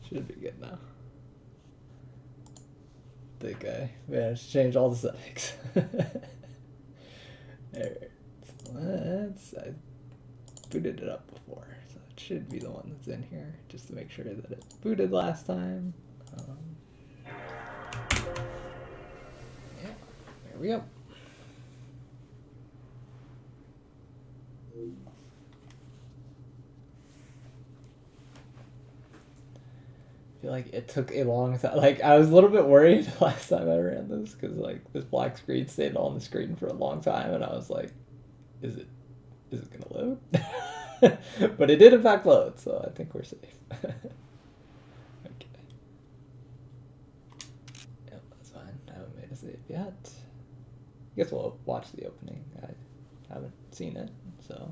Should be good now. Think I managed to change all the settings. Alright. So I booted it up before, so it should be the one that's in here, just to make sure that it booted last time. Yeah, there we go. I feel like it took a long time. Like, I was a little bit worried last time I ran this, because like this black screen stayed on the screen for a long time, and I was like, is it gonna load? But it did in fact load, so I think we're safe. Okay. Yep, that's fine. I haven't made a save yet. I guess we'll watch the opening. I haven't seen it, so.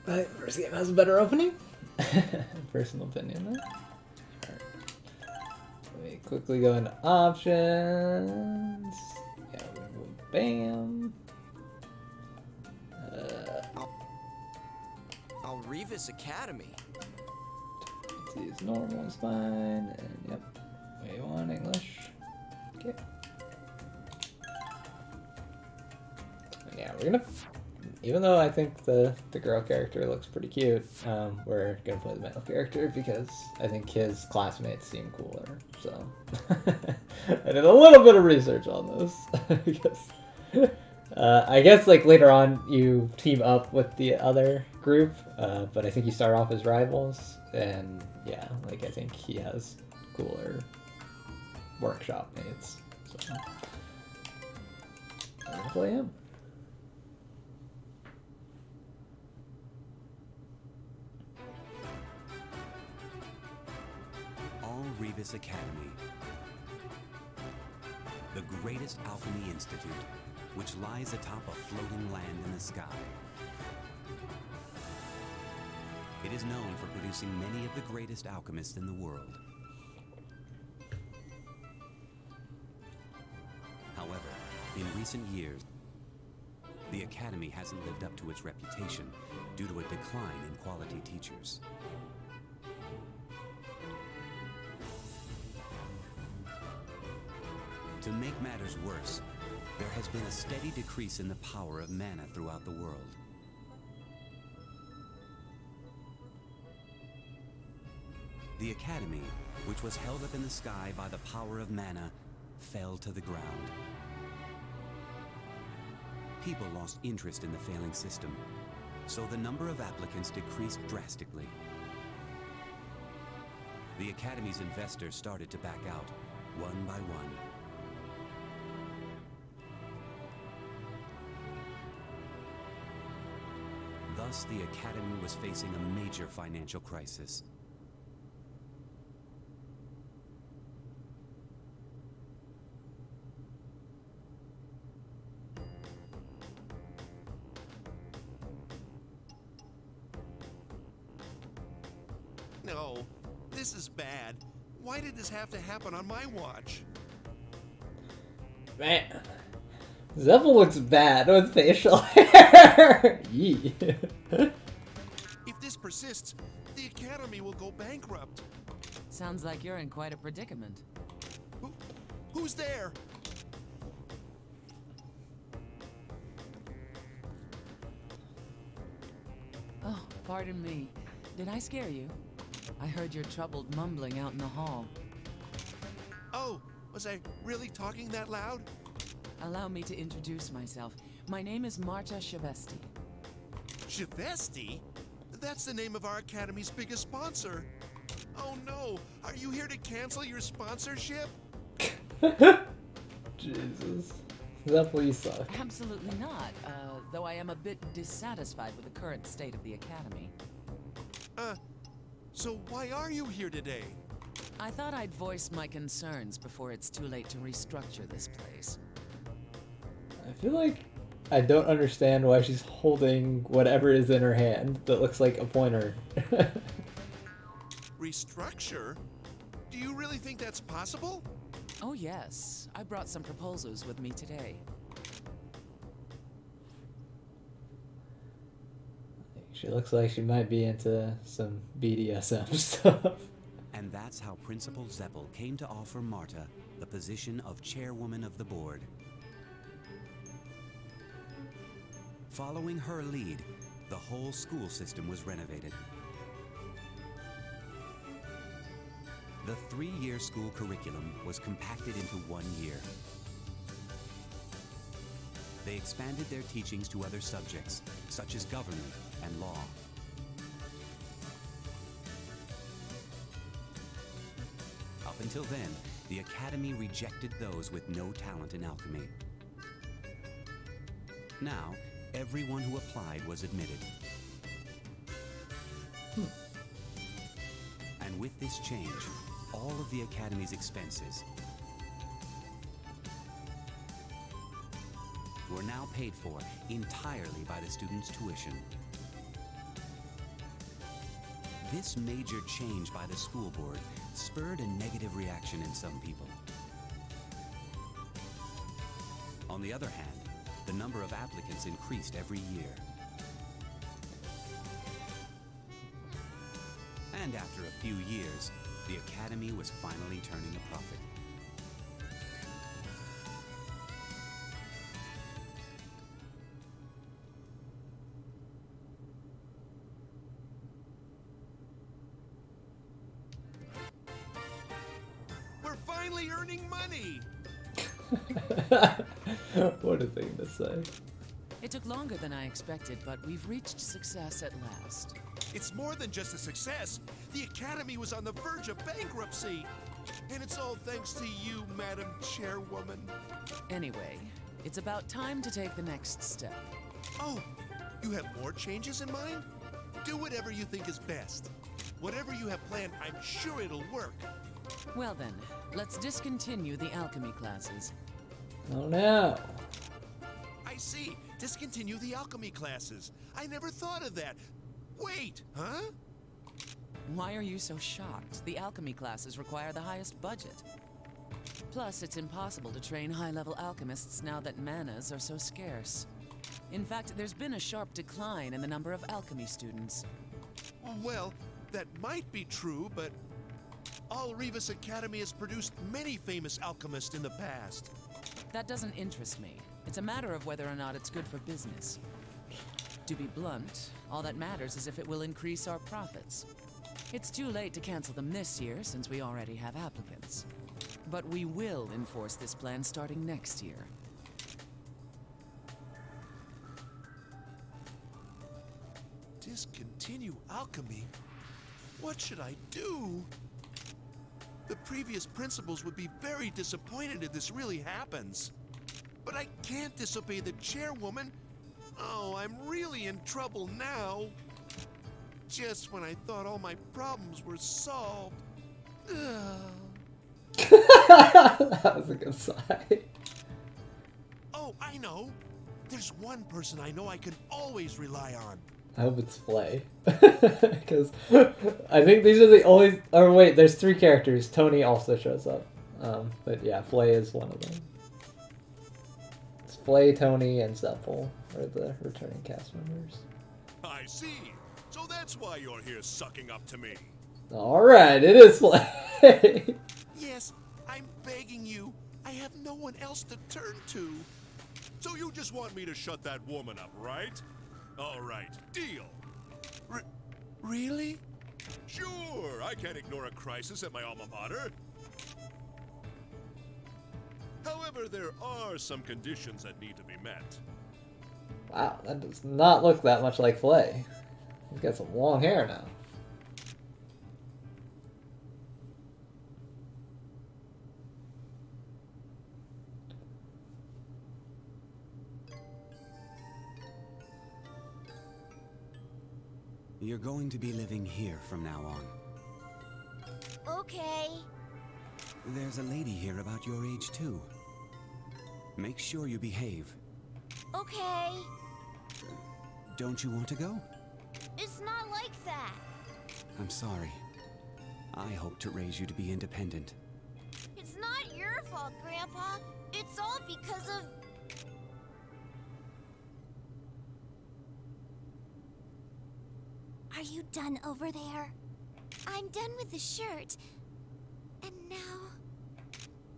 Right, first game has a better opening. Personal opinion there. Right. Let me quickly go into options. Yeah, we go bam. Alrevis Academy. Let's use normal is fine, and yep, we want English. Okay. And yeah, we're gonna. Even though I think the girl character looks pretty cute, we're gonna play the male character because I think his classmates seem cooler. So I did a little bit of research on this because I guess like later on you team up with the other group, but I think you start off as rivals, and yeah, like I think he has cooler workshop mates. So I'm gonna play him. Revis Academy, the greatest alchemy institute, which lies atop a floating land in the sky. It is known for producing many of the greatest alchemists in the world. However, in recent years, the Academy hasn't lived up to its reputation due to a decline in quality teachers. To make matters worse, there has been a steady decrease in the power of mana throughout the world. The Academy, which was held up in the sky by the power of mana, fell to the ground. People lost interest in the failing system, so the number of applicants decreased drastically. The Academy's investors started to back out, one by one. Thus, the Academy was facing a major financial crisis. No, this is bad. Why did this have to happen on my watch? Man. Zeppel looks bad with facial hair. Yee. If this persists, the Academy will go bankrupt. Sounds like you're in quite a predicament. Who's there? Oh, pardon me. Did I scare you? I heard your troubled mumbling out in the hall. Oh, was I really talking that loud? Allow me to introduce myself. My name is Marta Shavesti. Shavesti? That's the name of our Academy's biggest sponsor. Oh no, are you here to cancel your sponsorship? Jesus. Zeppel, you suck. Absolutely not, though I am a bit dissatisfied with the current state of the Academy. So why are you here today? I thought I'd voice my concerns before it's too late to restructure this place. I feel like I don't understand why she's holding whatever is in her hand that looks like a pointer. Restructure? Do you really think that's possible? Oh yes, I brought some proposals with me today. She looks like she might be into some BDSM stuff. And that's how Principal Zeppel came to offer Marta the position of chairwoman of the board. Following her lead, the whole school system was renovated. The 3-year school curriculum was compacted into 1 year. They expanded their teachings to other subjects, such as government and law. Up until then, the Academy rejected those with no talent in alchemy. Now, everyone who applied was admitted. And with this change, all of the Academy's expenses were now paid for entirely by the students' tuition. This major change by the school board spurred a negative reaction in some people. On the other hand, the number of applicants increased every year. And after a few years, the Academy was finally turning a profit. We're finally earning money! What a thing to say. It took longer than I expected, but we've reached success at last. It's more than just a success. The Academy was on the verge of bankruptcy. And it's all thanks to you, Madam Chairwoman. Anyway, it's about time to take the next step. Oh, you have more changes in mind? Do whatever you think is best. Whatever you have planned, I'm sure it'll work. Well then, let's discontinue the alchemy classes. Oh no. I see. Discontinue the alchemy classes. I never thought of that. Wait, huh? Why are you so shocked? The alchemy classes require the highest budget. Plus, it's impossible to train high-level alchemists now that manas are so scarce. In fact, there's been a sharp decline in the number of alchemy students. Well, that might be true, but All Revis Academy has produced many famous alchemists in the past. That doesn't interest me. It's a matter of whether or not it's good for business. To be blunt, all that matters is if it will increase our profits. It's too late to cancel them this year since we already have applicants. But we will enforce this plan starting next year. Discontinue alchemy? What should I do? The previous principals would be very disappointed if this really happens. But I can't disobey the chairwoman. Oh, I'm really in trouble now. Just when I thought all my problems were solved. That was a good sigh. Oh, I know. There's one person I know I can always rely on. I hope it's Flay. Because I think these are the only... Or wait, there's 3 characters. Tony also shows up. But yeah, Flay is one of them. It's Flay, Tony, and Zeppel are the returning cast members. I see. So that's why you're here sucking up to me. Alright, it is Flay. Yes, I'm begging you. I have no one else to turn to. So you just want me to shut that woman up, right? All right, deal. Really? Sure, I can't ignore a crisis at my alma mater. However, there are some conditions that need to be met. Wow, that does not look that much like Flay. He's got some long hair now. You're going to be living here from now on. Okay. There's a lady here about your age, too. Make sure you behave. Okay. Don't you want to go? It's not like that. I'm sorry. I hope to raise you to be independent. It's not your fault, Grandpa. It's all because of... Are you done over there? I'm done with the shirt. And now...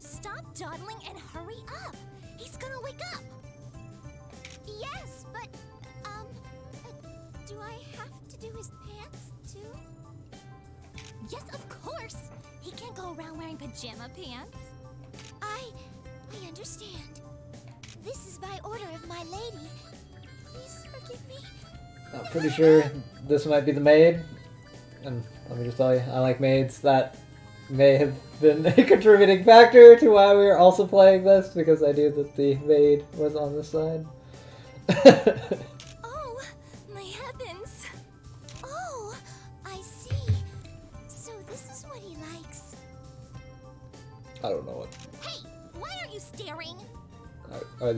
Stop dawdling and hurry up! He's gonna wake up! Yes, but... do I have to do his pants, too? Yes, of course! He can't go around wearing pajama pants. I understand. This is by order of my lady. Please forgive me. I'm pretty sure this might be the maid. And let me just tell you, I like maids. That may have been a contributing factor to why we were also playing this, because I knew that the maid was on this side. Oh, my heavens. Oh, I see. So this is what he likes. I don't know what. Hey, why are you staring? Are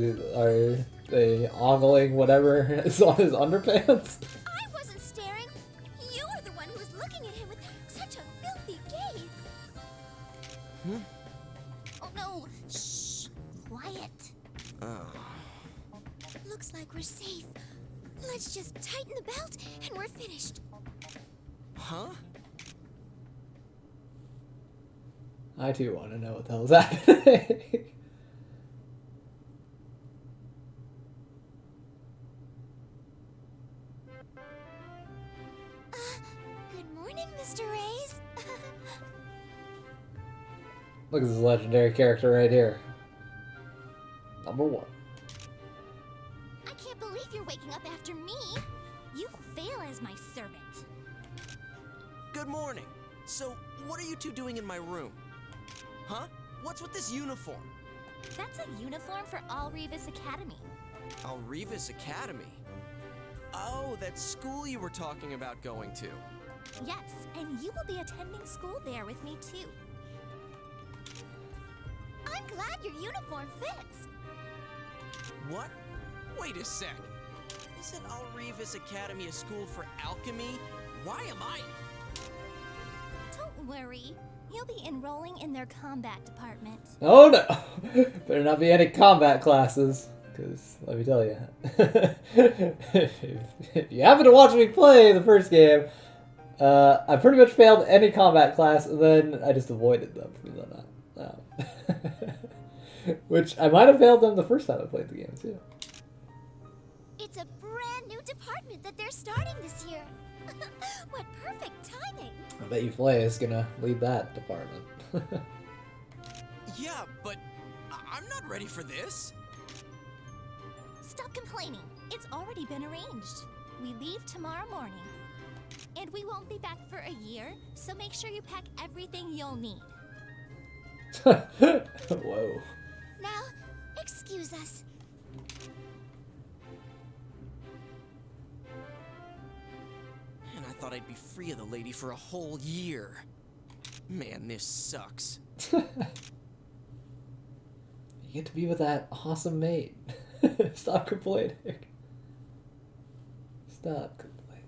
they ogling whatever is on his underpants? I wasn't staring. You were the one who was looking at him with such a filthy gaze. Oh no. Shh. Quiet. Looks like we're safe. Let's just tighten the belt and we're finished. Huh? I too want to know what the hell's happening. Good morning, Mr. Reyes. Look at this legendary character right here. Number 1. I can't believe you're waking up after me. You fail as my servant. Good morning. So, what are you two doing in my room? Huh? What's with this uniform? That's a uniform for All Revis Academy. Alrevis Academy? Oh, that school you were talking about going to. Yes, and you will be attending school there with me too. I'm glad your uniform fits. What? Wait a sec. Isn't Alrevis Academy a school for alchemy? Why am I... Don't worry. You'll be enrolling in their combat department. Oh no! Better not be any combat classes. Because, let me tell you, if you happen to watch me play the first game, I pretty much failed any combat class, and then I just avoided them from then on. Which, I might have failed them the first time I played the game, too. It's a brand new department that they're starting this year. What perfect timing. I bet you Flay is gonna lead that department. Yeah, but I'm not ready for this. Stop complaining. It's already been arranged. We leave tomorrow morning. And we won't be back for a year, so make sure you pack everything you'll need. Whoa. Now, excuse us. And I thought I'd be free of the lady for a whole year. Man, this sucks. You get to be with that awesome mate. Stop complaining. Stop complaining.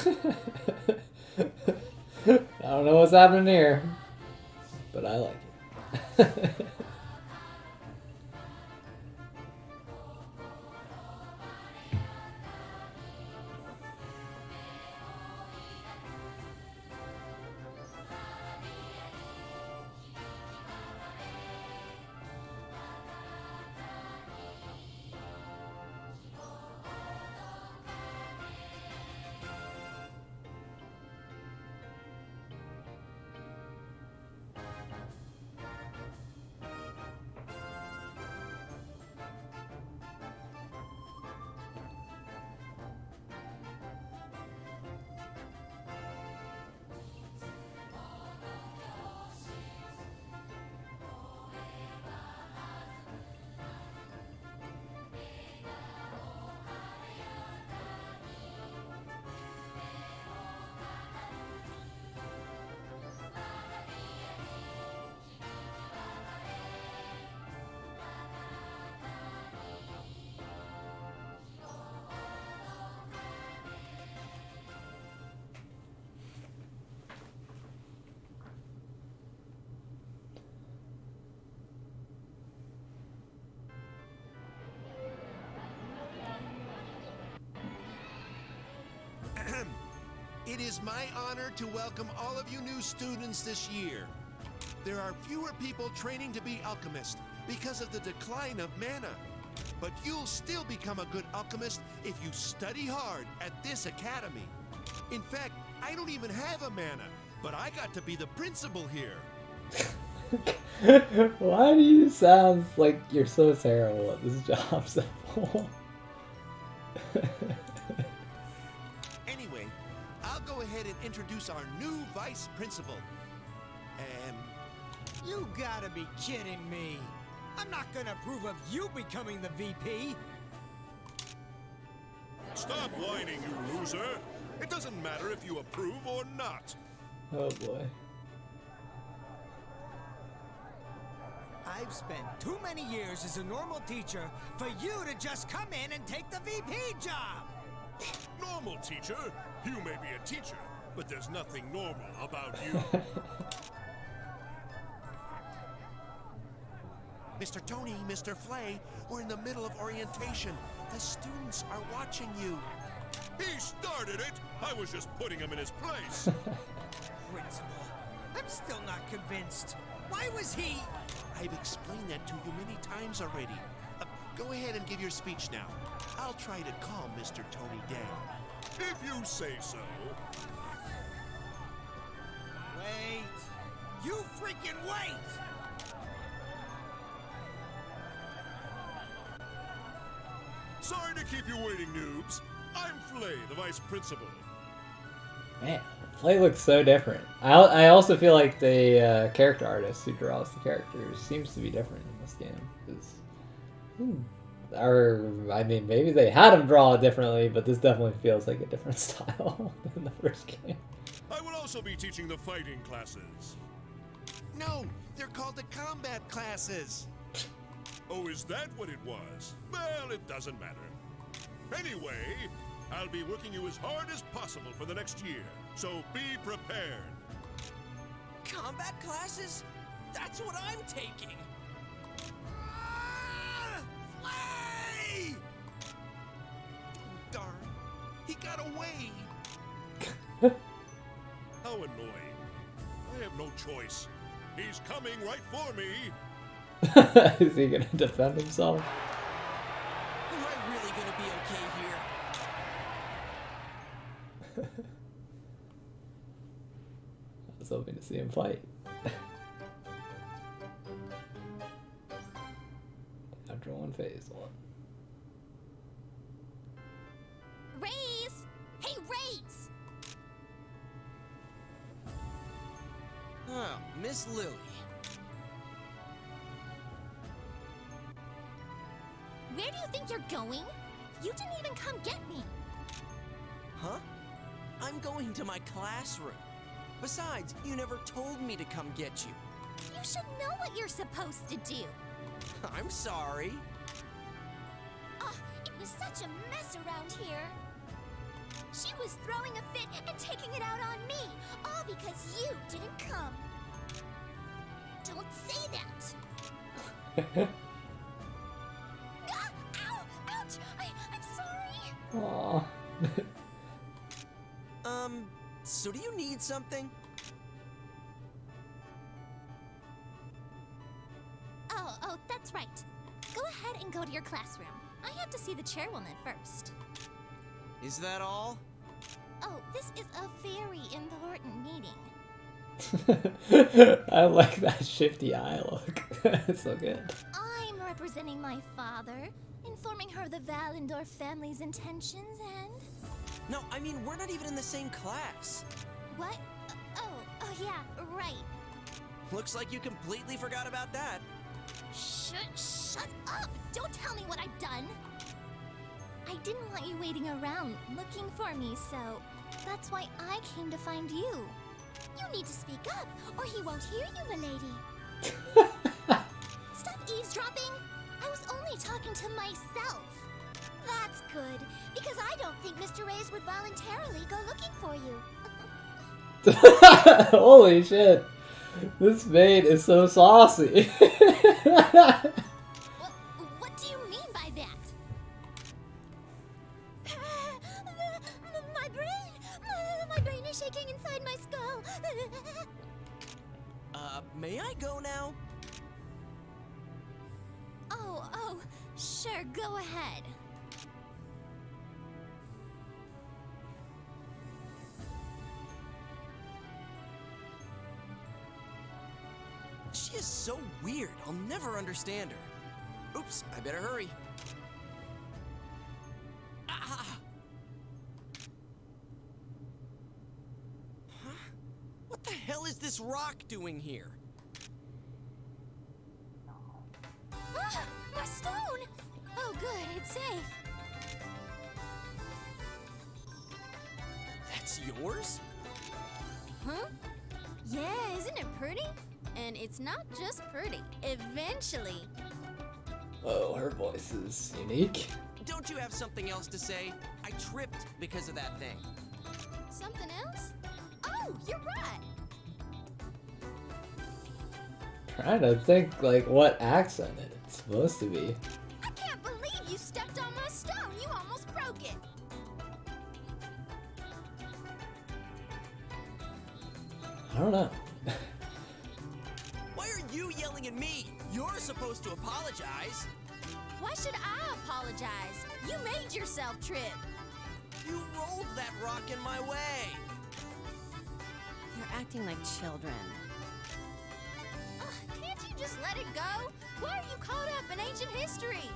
I don't know what's happening here, but I like it. It is my honor to welcome all of you new students this year. There are fewer people training to be alchemists because of the decline of mana. But you'll still become a good alchemist if you study hard at this academy. In fact, I don't even have a mana, but I got to be the principal here. Why do you sound like you're so terrible at this job, Simple? Anyway, I'll go ahead and introduce our new vice principal. You gotta be kidding me. I'm not gonna approve of you becoming the VP. Stop whining, you loser. It doesn't matter if you approve or not. Oh boy. I've spent too many years as a normal teacher for you to just come in and take the VP job. Normal teacher? You may be a teacher, but there's nothing normal about you. Mr. Tony, Mr. Flay, we're in the middle of orientation. The students are watching you. He started it! I was just putting him in his place. Principal, I'm still not convinced. Why was he... I've explained that to you many times already. Go ahead and give your speech now. I'll try to calm Mr. Tony down. If you say so. Wait. You freaking wait! Sorry to keep you waiting, noobs. I'm Flay, the vice principal. Man, Flay looks so different. I also feel like the character artist who draws the characters seems to be different in this game. Or, I mean, maybe they had him draw it differently, but this definitely feels like a different style than the first game. I will also be teaching the fighting classes. No, they're called the combat classes. Oh, is that what it was? Well, it doesn't matter. Anyway, I'll be working you as hard as possible for the next year, so be prepared. Combat classes? That's what I'm taking. Flay! Darn, he got away. How annoying. I have no choice. He's coming right for me. Is he gonna defend himself? Am I really gonna be okay here? I was hoping to see him fight. After one phase. Raise! Hey, Raise! Oh, Miss Lily. Where do you think you're going? You didn't even come get me. Huh? I'm going to my classroom. Besides, you never told me to come get you. You should know what you're supposed to do. I'm sorry. Oh, it was such a mess around here. She was throwing a fit and taking it out on me, all because you didn't come. Don't say that. Ah, ow! Ouch! I'm sorry. Aw. So do you need something? Oh, that's right. Go ahead and go to your classroom. I have to see the chairwoman first. Is that all? Oh, this is a very important meeting. I like that shifty eye look. It's so good. I'm representing my father, informing her of the Valendorf family's intentions and... No, I mean, we're not even in the same class. What? Oh yeah, right. Looks like you completely forgot about that. Shut up! Don't tell me what I've done! I didn't want you waiting around looking for me, so that's why I came to find you. You need to speak up, or he won't hear you, milady. Stop eavesdropping! I was only talking to myself. That's good, because I don't think Mr. Reyes would voluntarily go looking for you. Holy shit. This maid is so saucy. What do you mean by that? My brain is shaking inside my skull. May I go now? Oh, sure, go ahead. She is so weird. I'll never understand her. Oops, I better hurry. Ah! Huh? What the hell is this rock doing here? Ah, my stone! Oh, good, it's safe. That's yours? Huh? Yeah, isn't it pretty? And it's not just pretty. Eventually. Oh, her voice is unique. Don't you have something else to say? I tripped because of that thing. Something else? Oh, you're right. Trying to think, like, what accent it's supposed to be. I can't believe you stepped on my stone. You almost broke it. I don't know. Why are you yelling at me? You're supposed to apologize. Why should I apologize? You made yourself trip. You rolled that rock in my way. You're acting like children. Can't you just let it go? Why are you caught up in ancient history?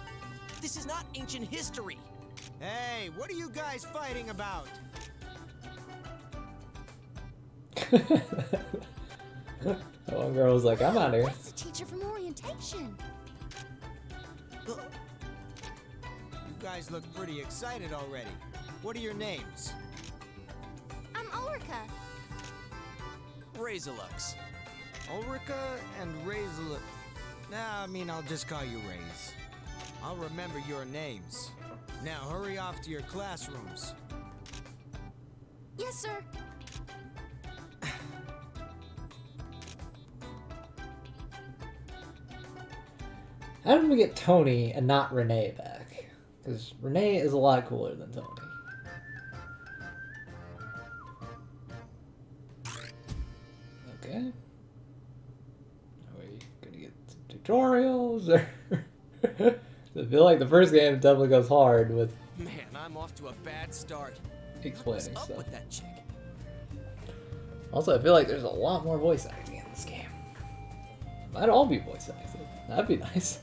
This is not ancient history. Hey, what are you guys fighting about? The one girl was like, I'm out here. That's the teacher from orientation. You guys look pretty excited already. What are your names? I'm Ulrika. Razorlux. Ulrika and Razor. Nah, I mean, I'll just call you Raze. I'll remember your names. Now hurry off to your classrooms. Yes, sir. How did we get Tony and not Renee back? Because Renee is a lot cooler than Tony. Okay. Are we gonna get some tutorials? Or I feel like the first game definitely goes hard with Man, I'm off to a bad start. explaining What's up stuff. with that chick? Also, I feel like there's a lot more voice acting in this game. Might all be voice acted. That'd be nice.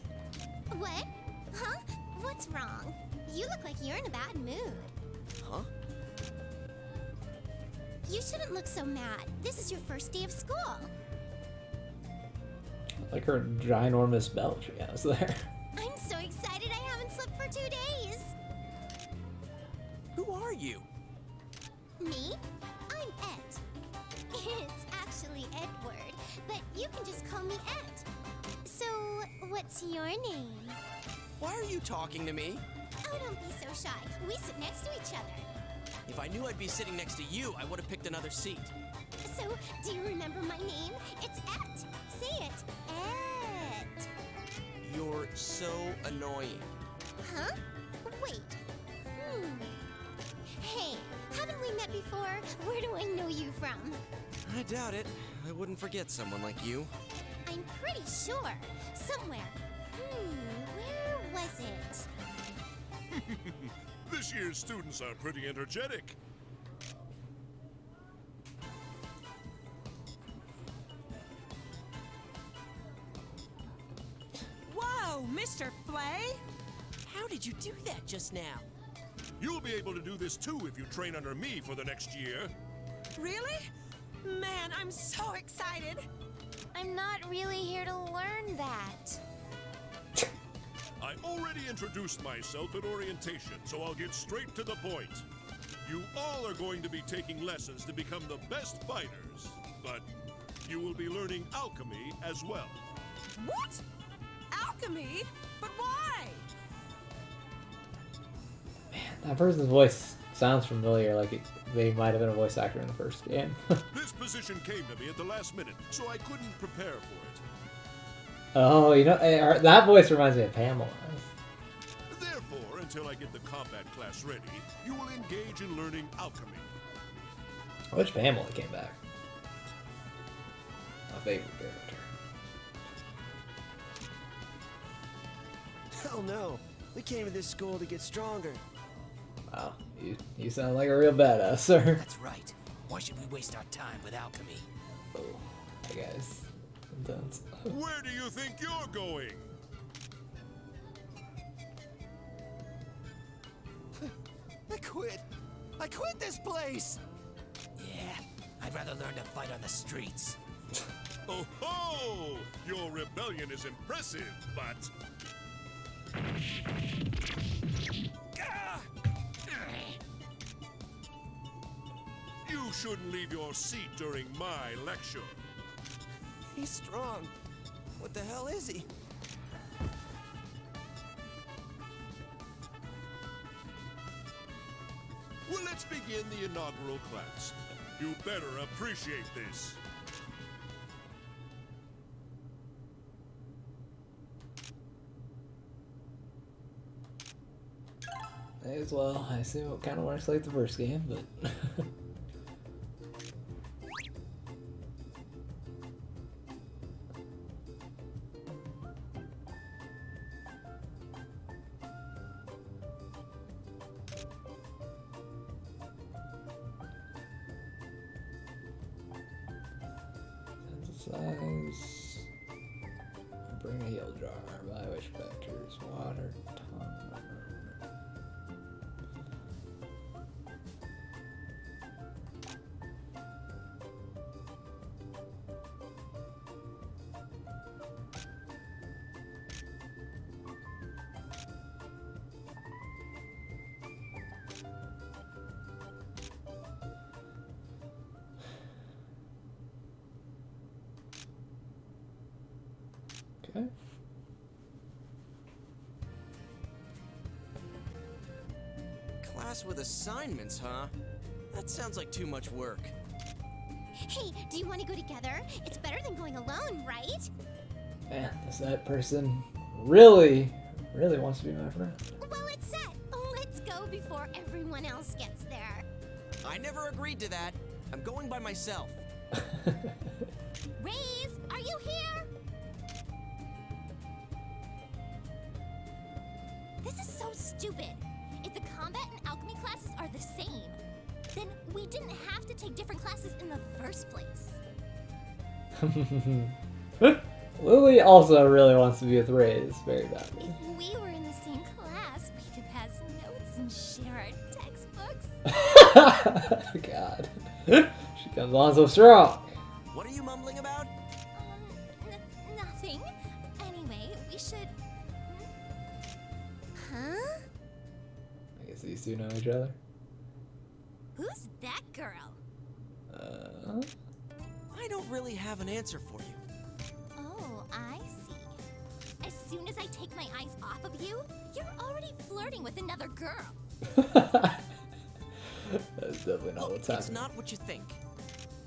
What? Huh? What's wrong? You look like you're in a bad mood. Huh? You shouldn't look so mad. This is your first day of school. Like her ginormous belt she has there. I'm so excited I haven't slept for 2 days. Who are you? Me? I'm Et. It's actually Edward, but you can just call me Et. So, what's your name? Why are you talking to me? Oh, don't be so shy. We sit next to each other. If I knew I'd be sitting next to you, I would have picked another seat. So, do you remember my name? It's Et. Say it. Et. You're so annoying. Huh? Wait. Hey, haven't we met before? Where do I know you from? I doubt it. I wouldn't forget someone like you. I'm pretty sure. Somewhere. Where was it? This year's students are pretty energetic. Whoa, Mr. Flay? How did you do that just now? You'll be able to do this too if you train under me for the next year. Really? Man, I'm so excited. I'm not really here to learn that. I already introduced myself at orientation, so I'll get straight to the point. You all are going to be taking lessons to become the best fighters, but you will be learning alchemy as well. What? Alchemy? But why? That person's voice sounds familiar, like they might have been a voice actor in the first game. This position came to me at the last minute, so I couldn't prepare for it. Oh, you know, that voice reminds me of Pamela. Therefore, until I get the combat class ready, you will engage in learning alchemy. I wish Pamela came back. My favorite character. Hell no. We came to this school to get stronger. Wow, you sound like a real badass, sir. That's right. Why should we waste our time with alchemy? Oh, hey guys. Intense. Where do you think you're going? I quit. I quit this place. Yeah, I'd rather learn to fight on the streets. Oh ho! Your rebellion is impressive, but... You shouldn't leave your seat during my lecture. He's strong. What the hell is he? Well, let's begin the inaugural class. You better appreciate this. May as well. I assume it kind of works like the first game, but... Synthesize. Bring a heal jar. Buy which vectors. Water. Tongue. Okay. Class with assignments, huh? That sounds like too much work. Hey, do you want to go together? It's better than going alone, right? Man, that person really wants to be my friend. Well, it's set. Let's go before everyone else gets there. I never agreed to that. I'm going by myself. Raze, are you here? This is so stupid. If the combat and alchemy classes are the same, then we didn't have to take different classes in the first place. Lily also really wants to be with Raze very badly. If we were in the same class, we could pass notes and share our textbooks. God. She comes on so strong. What are you mumbling about? Nothing. Anyway, we should... Huh? I guess these two know each other. Who's that girl? I don't really have an answer for you. Oh, I see. As soon as I take my eyes off of you, you're already flirting with another girl. That's definitely not what's It's happening. not what you think.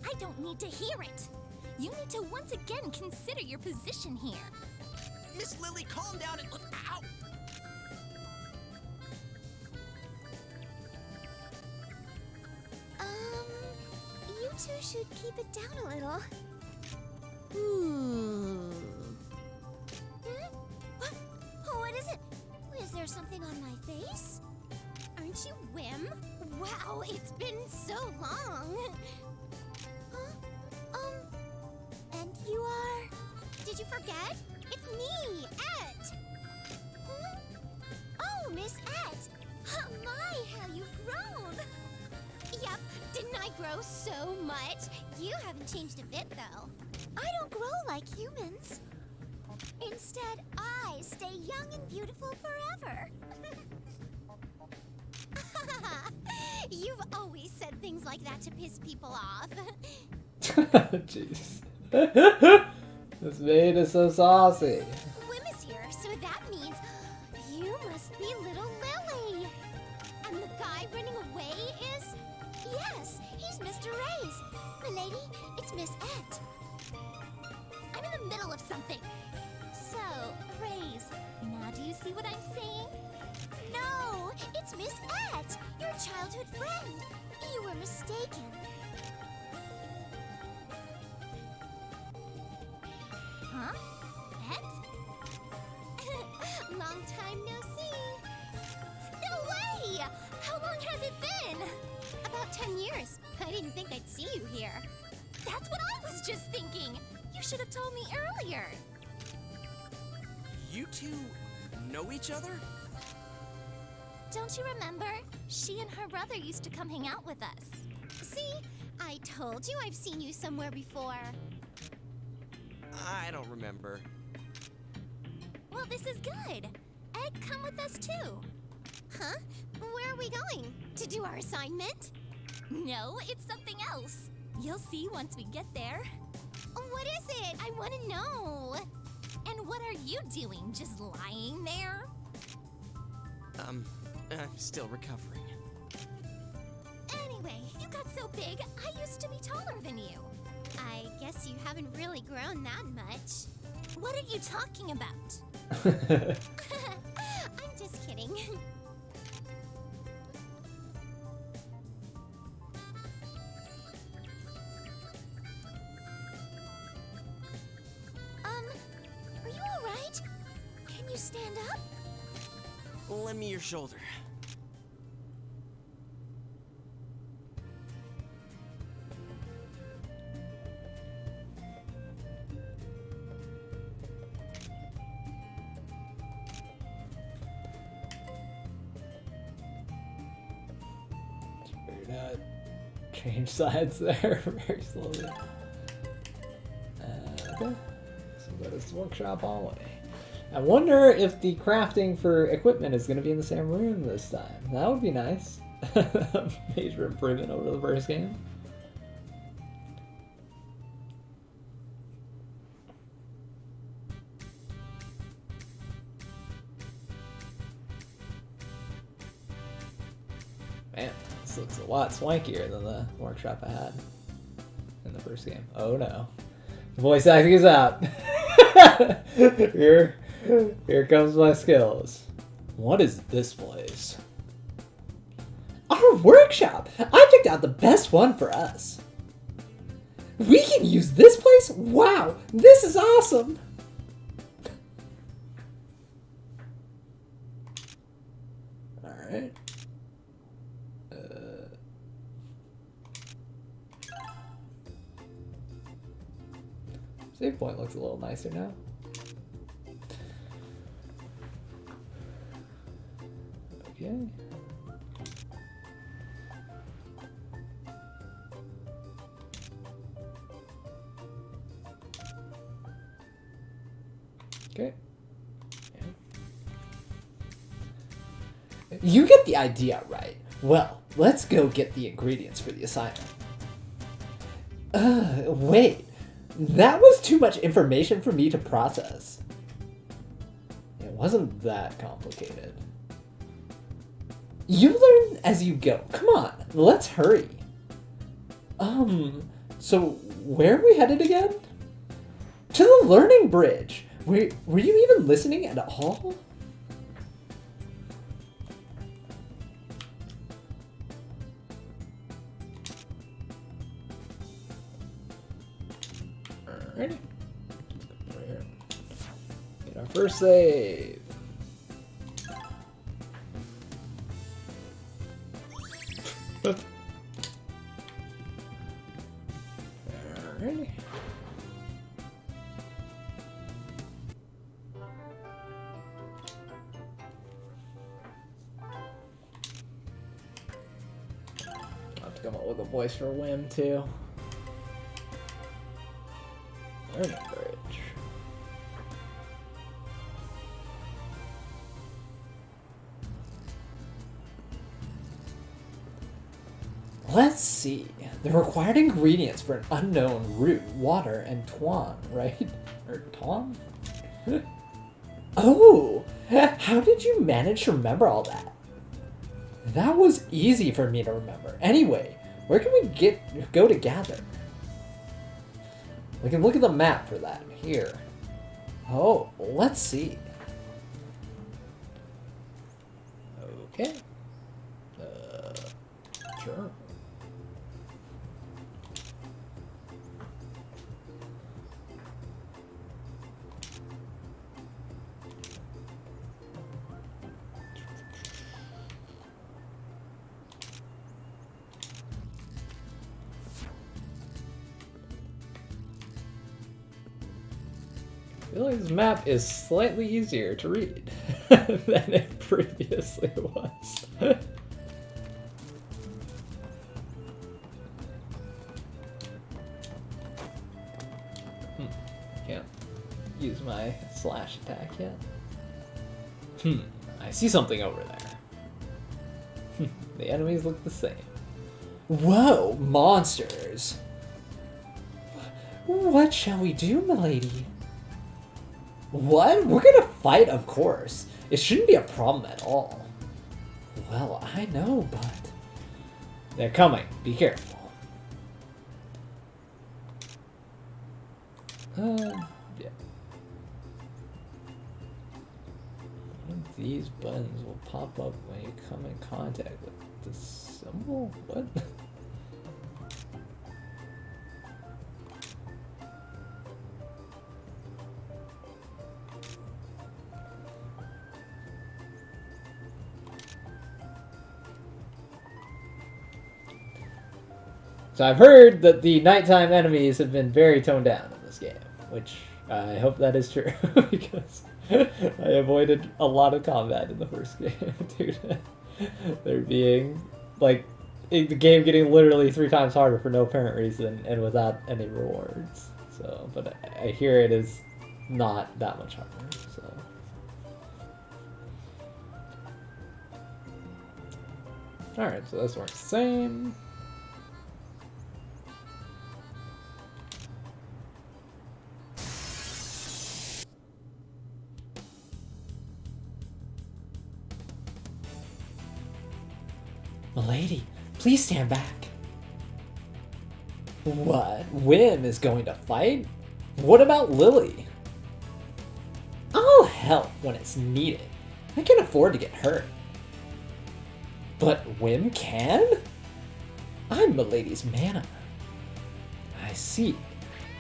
I don't need to hear it. You need to once again consider your position here. Miss Lily, calm down and look. Ow! You two should keep it down a little. Hmm? What is it? Is there something on my face? Aren't you Wim? Wow, it's been so long. And you are... Did you forget? It's me, Et. Oh, Miss Et. My, how you've grown. Yep, didn't I grow so much? You haven't changed a bit, though. I don't grow like humans. Instead, I stay young and beautiful forever. You've always said things like that to piss people off. Jeez. This maid is so saucy. Wim is here, so that means you must be little Lily. And the guy running away is... Yes, he's Mr. Ray's. Milady, it's Miss Et. I'm in the middle of something. So, Rays, now do you see what I'm saying? No, it's Miss Et, your childhood friend. You were mistaken. Huh? Et? Long time no see. No way! How long has it been? About 10 years. I didn't think I'd see you here. That's what I was just thinking. You should have told me earlier. You two know each other? Don't you remember? She and her brother used to come hang out with us. See? I told you I've seen you somewhere before. I don't remember. Well, this is good. Ed, come with us too. Huh? Where are we going? To do our assignment? No, it's something else. You'll see once we get there. What is it? I want to know. And what are you doing? Just lying there? I'm still recovering. Anyway, you got so big, I used to be taller than you. I guess you haven't really grown that much. What are you talking about? I'm just kidding. Are you alright? Can you stand up? Lend me your shoulder. Figured out. Change sides there very slowly. Okay. So go to this workshop hallway. I wonder if the crafting for equipment is going to be in the same room this time. That would be nice. Major improvement over the first game. Man, this looks a lot swankier than the workshop I had in the first game. Oh no. Voice acting is out. Here comes my skills. What is this place? Our workshop! I picked out the best one for us. We can use this place? Wow, this is awesome! Alright. Save point looks a little nicer now. Okay. Okay. Yeah. You get the idea, right? Well, let's go get the ingredients for the assignment. Wait. That was too much information for me to process. It wasn't that complicated. You learn as you go. Come on, let's hurry. So where are we headed again? To the learning bridge. Were you even listening at all? Alrighty. Get our first save. Alrighty. I'll have to come up with a voice for Whim too. Learning bridge. Let's see. The required ingredients for an unknown root, water, and tuan, right? Or tuan? Oh! How did you manage to remember all that? That was easy for me to remember. Anyway, where can we go to gather? We can look at the map for that. Here. Oh, let's see. Okay. Sure. I feel like this map is slightly easier to read than it previously was. Can't use my slash attack yet. I see something over there. The enemies look the same. Whoa, monsters! What shall we do, milady? What? We're gonna fight, of course. It shouldn't be a problem at all. Well, I know, but... They're coming. Be careful. Yeah. One of these buttons will pop up when you come in contact with the symbol? What? So I've heard that the nighttime enemies have been very toned down in this game, which I hope that is true, because I avoided a lot of combat in the first game due to there being, like, the game getting literally 3 times harder for no apparent reason and without any rewards. So, but I hear it is not that much harder, so... Alright, so this works the same. Milady, please stand back. What? Whim is going to fight? What about Lily? I'll help when it's needed. I can afford to get hurt. But Whim can? I'm Milady's mana. I see.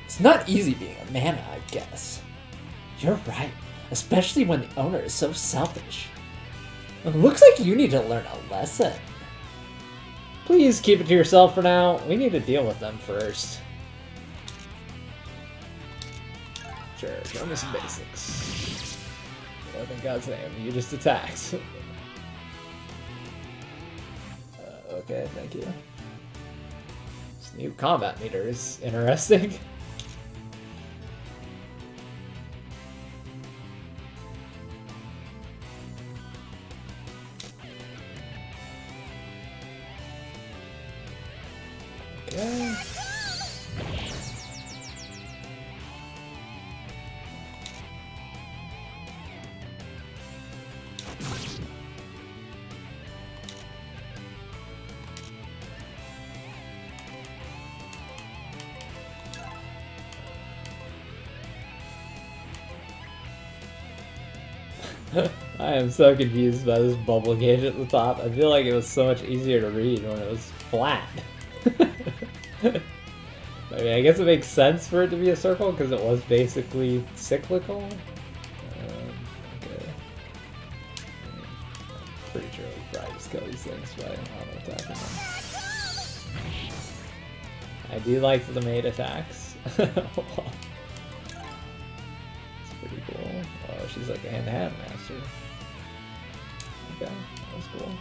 It's not easy being a mana, I guess. You're right, especially when the owner is so selfish. It looks like you need to learn a lesson. Please keep it to yourself for now. We need to deal with them first. Sure, show me some basics. What in God's name? You just attacked. Okay, thank you. This new combat meter is interesting. Okay. I am so confused by this bubble gauge at the top. I feel like it was so much easier to read when it was flat. I mean, I guess it makes sense for it to be a circle because it was basically cyclical. Okay. Pretty sure we probably just kill these things by auto-attacking them. I do like the maid attacks. It's pretty cool. Oh, she's like a hand-to-hand master. Okay, that's cool.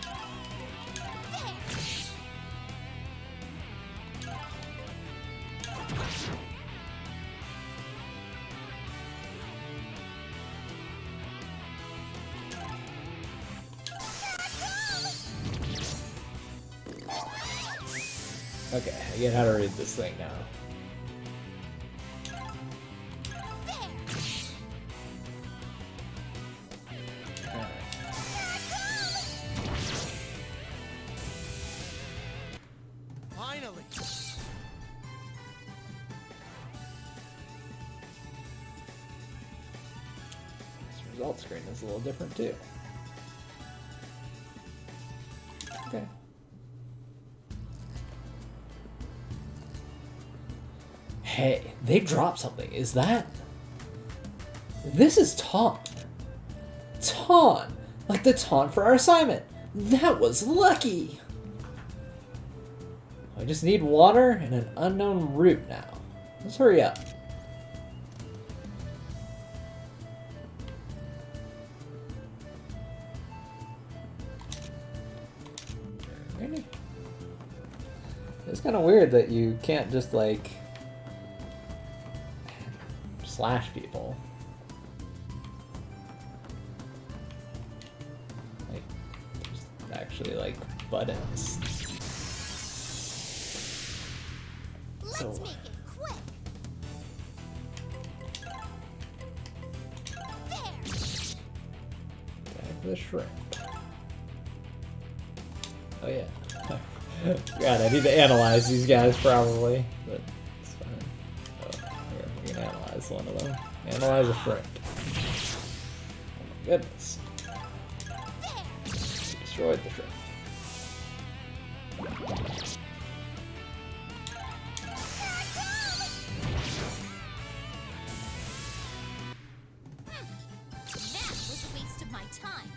Okay, I get how to read this thing now. Finally! This result screen is a little different too. Okay. Hey, they dropped something. Is that... This is taunt. Taunt! Like the taunt for our assignment. That was lucky! I just need water and an unknown route now. Let's hurry up. Really? It's kind of weird that you can't just like slash people. Like, there's actually like buttons. Let's make it quick. There. Back to the shrimp. Oh yeah. God, I need to analyze these guys probably, but it's fine. Oh, here, we can analyze one of them. Analyze a shrimp. Oh my goodness. Destroyed the shrimp. That was a waste of my time.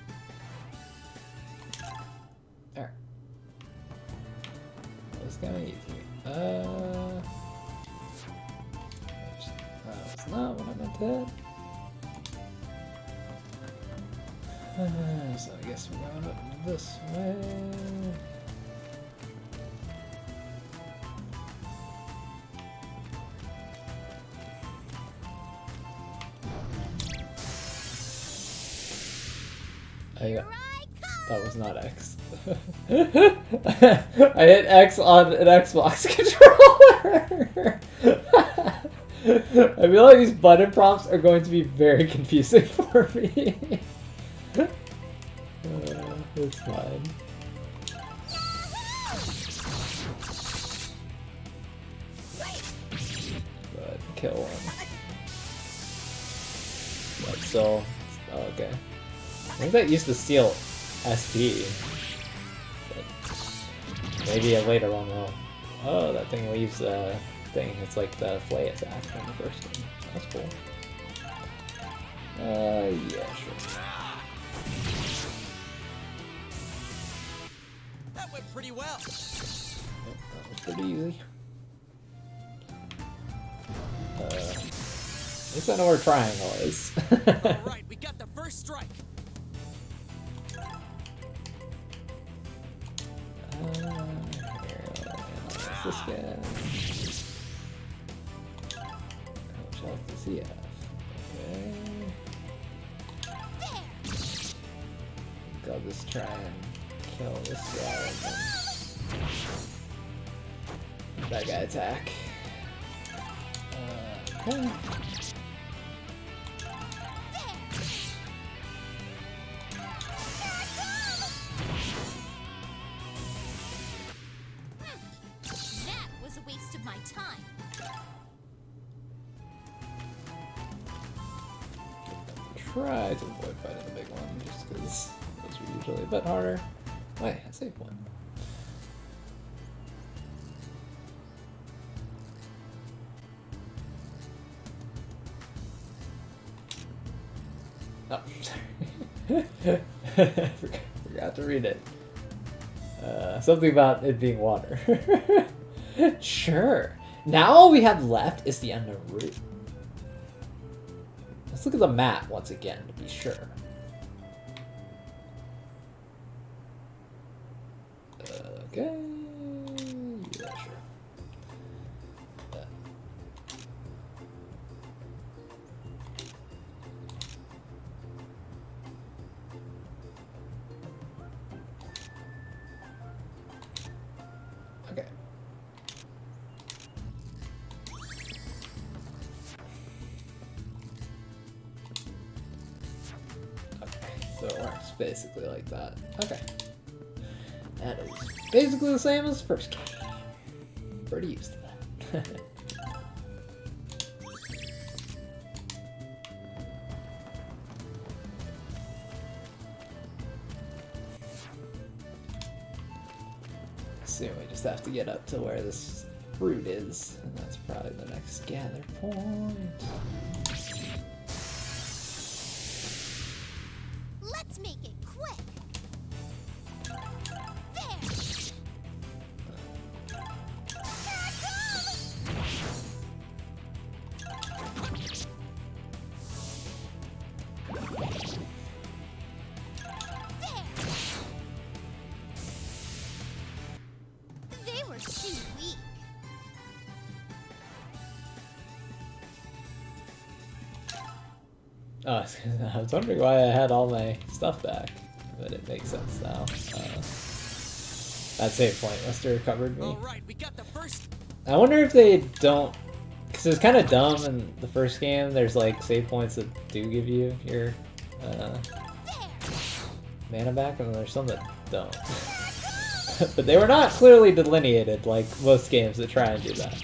Alright. That was kind of easy. That's not what I meant to hit. So I guess we're going up this way. That was not X. I hit X on an Xbox controller. I feel like these button prompts are going to be very confusing for me. It's fine. Go ahead and kill one. That's so... Oh, okay. I think that used to steal SP. But maybe a later one will. Oh, that thing leaves a thing. It's like the flay attack from the first one. That's cool. Yeah, sure. That went pretty well. Yep, that was pretty easy. At least I know where triangle is. Alright, we got the first strike. Here, analyze this guy. How much health does he have? Okay. I'll just try and kill this guy and then that guy attack. Okay. That was a waste of my time. try to avoid fighting the big one, just because those are usually a bit harder. Wait, a save point. Oh, sorry. Forgot to read it. Something about it being water. Sure. Now all we have left is the unknown route. Let's look at the map once again to be sure. Okay. Yeah, sure. Okay. So it works basically like that. Okay. That is basically the same as the first game. Pretty used to that. Soon we just have to get up to where this fruit is, and that's probably the next gather point. Let's make it quick. There. Here I come! There. They were too weak. Oh, I was wondering why I had all my stuff back, but it makes sense now. That save point must have recovered me. All right, we got the first. I wonder if they don't, because it's kind of dumb in the first game. There's like save points that do give you your mana back, and there's some that don't. But they were not clearly delineated like most games that try and do that.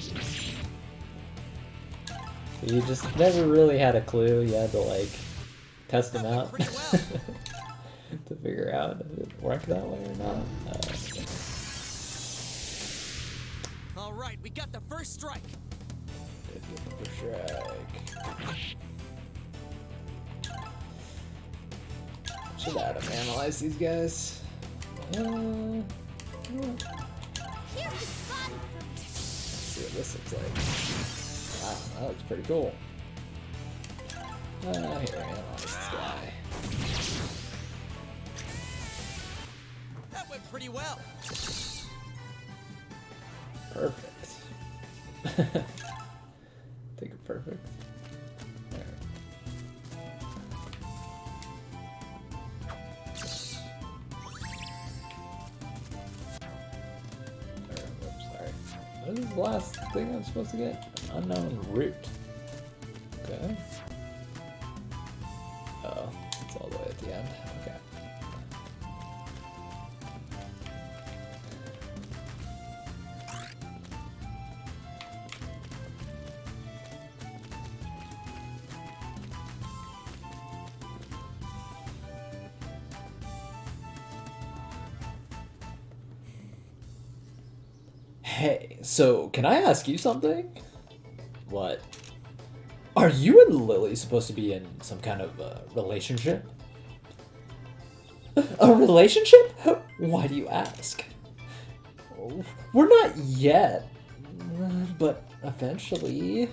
You just never really had a clue. You had to like test them out to figure out if it worked that way or not. All right, we got the first strike. First strike. Should Adam analyze these guys? Here's the spot. Let's see what this looks like. Wow, that looks pretty cool. Here, analyze this guy. That went pretty well. Perfect. Think of perfect. Alright. Oops, sorry. What is the last thing I'm supposed to get? Unknown root. Okay. Oh, it's all the way at the end. Okay. Hey, so can I ask you something? What? Are you and Lily supposed to be in some kind of relationship? A relationship? Why do you ask? We're not yet, but eventually.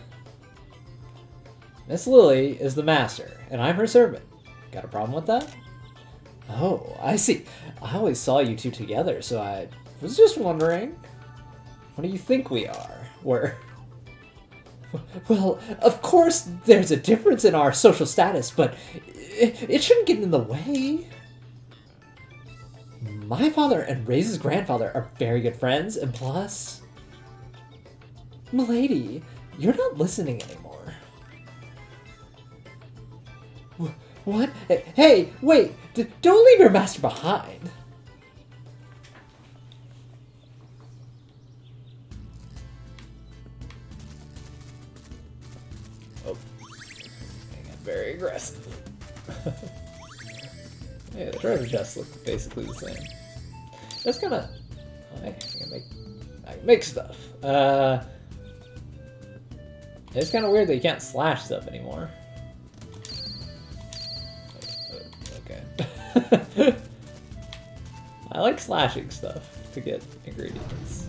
Miss Lily is the master, and I'm her servant. Got a problem with that? Oh, I see. I always saw you two together, so I was just wondering. What do you think we are? Well, of course there's a difference in our social status, but it shouldn't get in the way. My father and Ray's grandfather are very good friends, and plus... Milady, you're not listening anymore. What? Hey, wait! Don't leave your master behind! Oh. I got very aggressive. Yeah, the treasure chests look basically the same. It's kind of... I can make stuff. It's kind of weird that you can't slash stuff anymore. Okay. I like slashing stuff to get ingredients.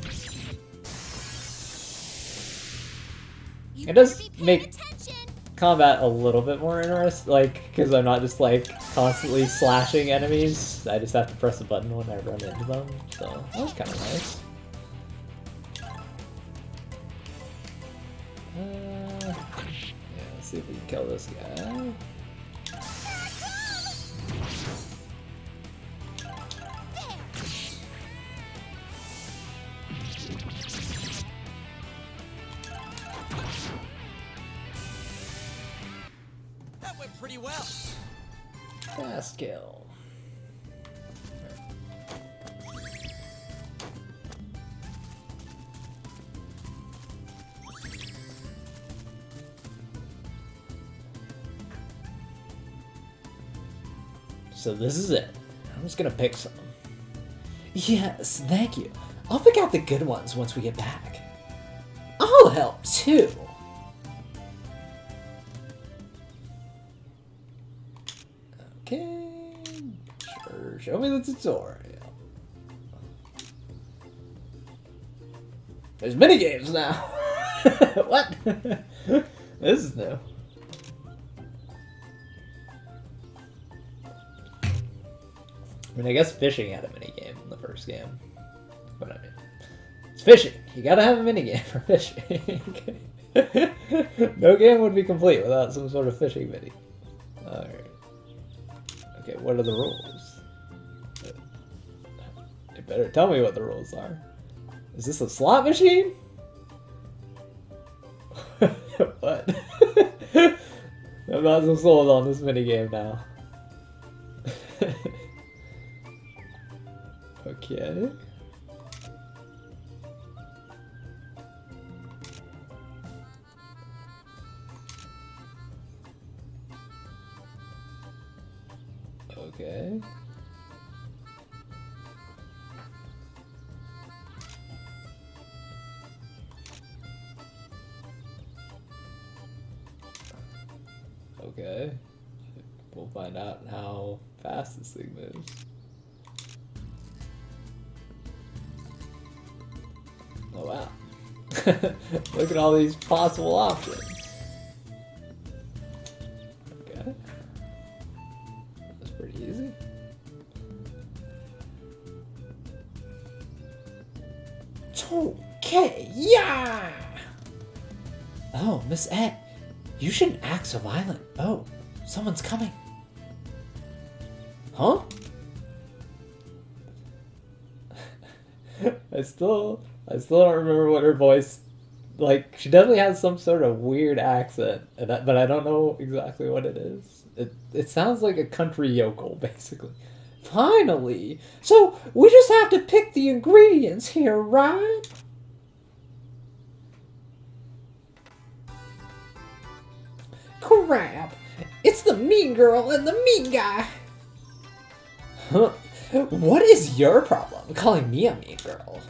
It does make combat a little bit more interesting, like, because I'm not just, like, constantly slashing enemies. I just have to press a button when I run into them, so that's kind of nice. Yeah, let's see if we can kill this guy. That went pretty well. Fast kill. So this is it. I'm just gonna pick some. Yes, thank you. I'll pick out the good ones once we get back. I'll help too. Okay, sure. Show me the tutorial. There's minigames now. What? This is new. I mean, I guess fishing had a minigame in the first game. But I mean, it's fishing. You gotta have a minigame for fishing. No game would be complete without some sort of fishing mini. Alright. Okay, what are the rules? You better tell me what the rules are. Is this a slot machine? What? I'm not so sold on this minigame now. Okay. Okay. Okay. We'll find out how fast this thing moves. Oh wow. Look at all these possible options. Okay. That's pretty easy. Okay, yeah! Oh, Miss Ed, you shouldn't act so violent. Oh, someone's coming. Huh? I still don't remember what her voice, like, she definitely has some sort of weird accent, but I don't know exactly what it is. It sounds like a country yokel, basically. Finally! So, we just have to pick the ingredients here, right? Crap! It's the mean girl and the mean guy! Huh? What is your problem calling me a mean girl?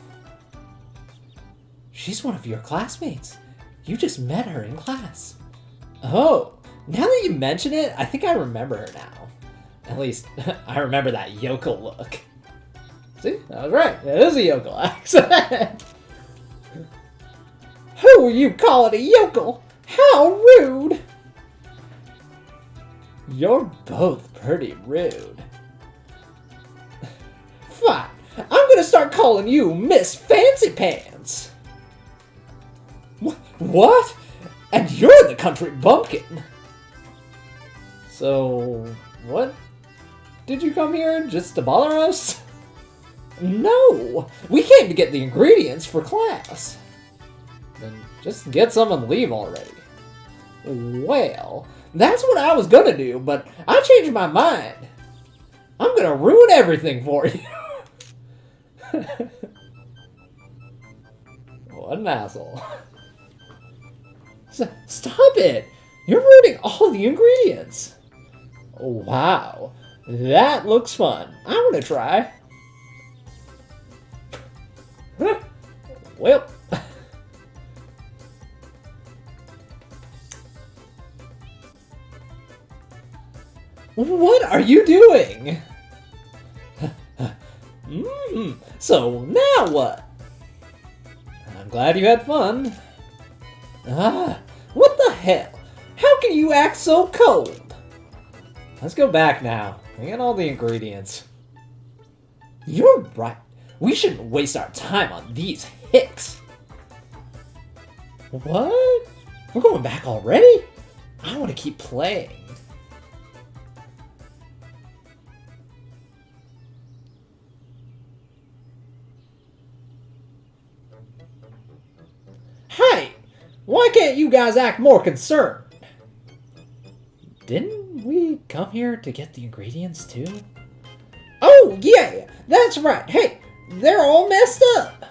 She's one of your classmates. You just met her in class. Oh, now that you mention it, I think I remember her now. At least, I remember that yokel look. See, I was right. It is a yokel accent. Who are you calling a yokel? How rude! You're both pretty rude. Fine, I'm gonna start calling you Miss Fancy Pants. What? And you're the country bumpkin. So, what? Did you come here just to bother us? No, we came to get the ingredients for class. Then just get some and leave already. Well, that's what I was gonna do, but I changed my mind. I'm gonna ruin everything for you. What an asshole. Stop it! You're ruining all the ingredients. Wow, that looks fun. I want to try. Well. What are you doing? So now what? I'm glad you had fun. What the hell? How can you act so cold? Let's go back now. We got all the ingredients. You're right. We shouldn't waste our time on these hicks. What? We're going back already? I want to keep playing. Hey! Why can't you guys act more concerned? Didn't we come here to get the ingredients too? Oh, yeah! That's right! Hey! They're all messed up!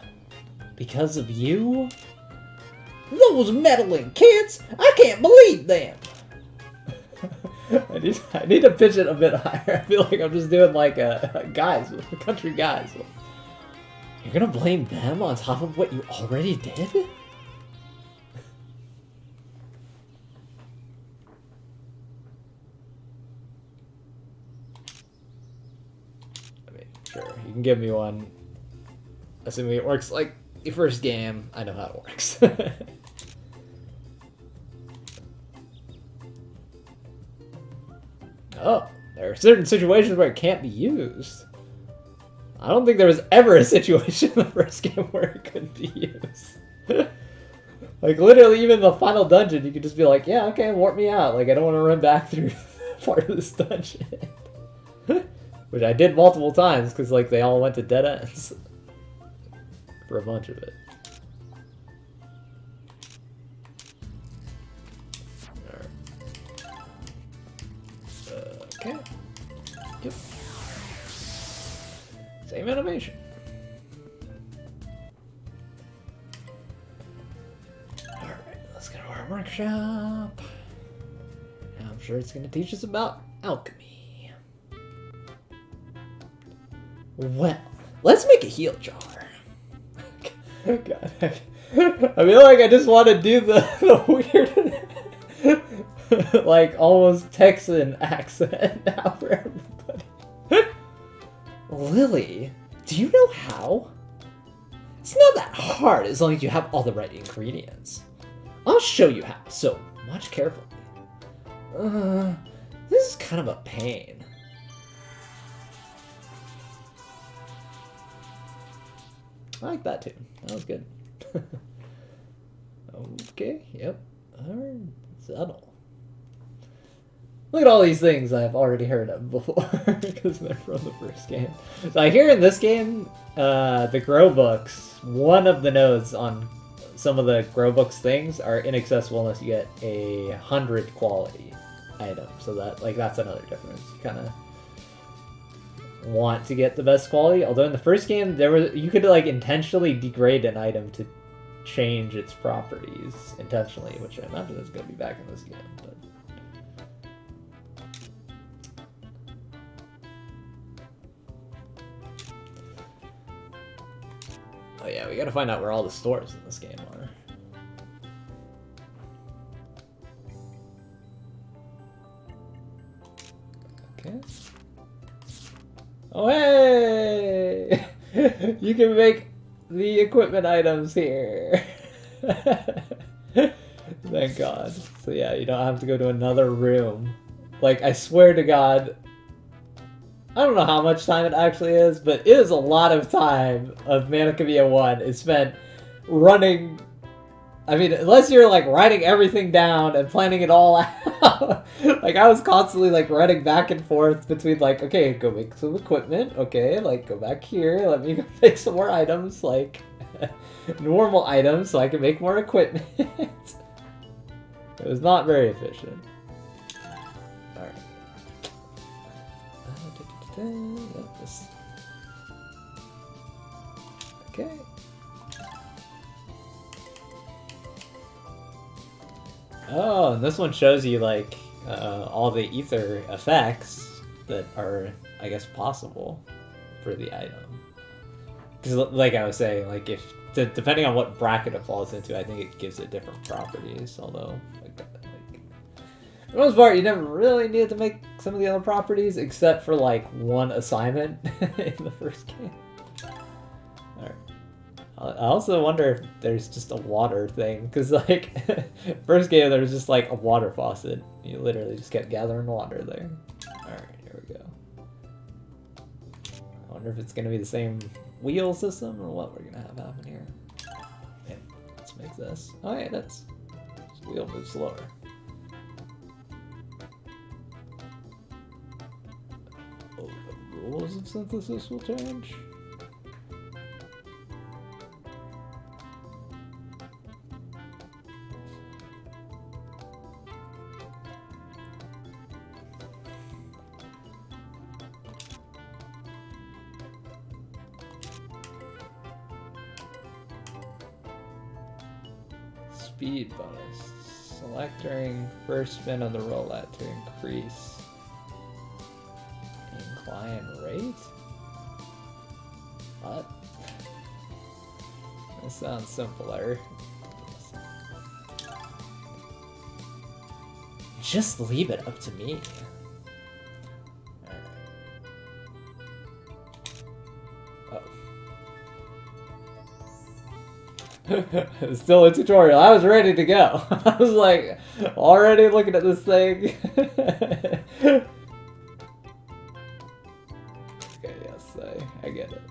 Because of you? Those meddling kids! I can't believe them! I need to pitch it a bit higher. I feel like I'm just doing like guys, country guys. You're gonna blame them on top of what you already did? Sure, you can give me one. Assuming it works like the first game, I know how it works. Oh, there are certain situations where it can't be used. I don't think there was ever a situation in the first game where it couldn't be used. Like, literally, even the final dungeon, you could just be like, yeah, okay, warp me out. Like, I don't want to run back through part of this dungeon. Which I did multiple times, because, like, they all went to dead ends. For a bunch of it. Okay. Yep. Same animation. Alright, let's go to our workshop. I'm sure it's going to teach us about alchemy. Well, let's make a heal jar. God, I feel like I just want to do the weird, like, almost Texan accent now for everybody. Lily, do you know how? It's not that hard as long as you have all the right ingredients. I'll show you how, so watch carefully. This is kind of a pain. I like that too. That was good. Okay, yep. Alright, subtle. Look at all these things I've already heard of before, because they're from the first game. So I hear in this game, the grow books, one of the nodes on some of the grow books things are inaccessible unless you get a 100 quality item. So that, like, that's another difference. You kind of want to get the best quality. Although in the first game, you could like intentionally degrade an item to change its properties intentionally, which I imagine is going to be back in this game. But oh yeah, we got to find out where all the stores in this game are. Okay. Oh, hey! You can make the equipment items here. Thank God. So yeah, you don't have to go to another room. Like, I swear to God, I don't know how much time it actually is, but it is a lot of time of Mana Khemia 1 is spent running. I mean, unless you're like writing everything down and planning it all out. Like, I was constantly like running back and forth between like, okay, go make some equipment. Okay, like go back here. Let me go make some more items, like normal items, so I can make more equipment. It was not very efficient. Alright. Yep, this. Okay. Oh, and this one shows you like all the ether effects that are, I guess, possible for the item. Because, like I was saying, like if depending on what bracket it falls into, I think it gives it different properties. Although, like for the most part, you never really needed to make some of the other properties except for like one assignment in the first game. All right. I also wonder if there's just a water thing, because like first game there was just like a water faucet. You literally just kept gathering water there. All right, here we go. I wonder if it's gonna be the same wheel system or what we're gonna have happen here. Yeah, let's make this. Oh yeah, this wheel moves slower. Oh, the rules of synthesis will change. Speed bonus. Select during first spin of the roulette to increase incline rate? What? This sounds simpler. Just leave it up to me. Still a tutorial. I was ready to go. I was like already looking at this thing. Okay, yes, I get it.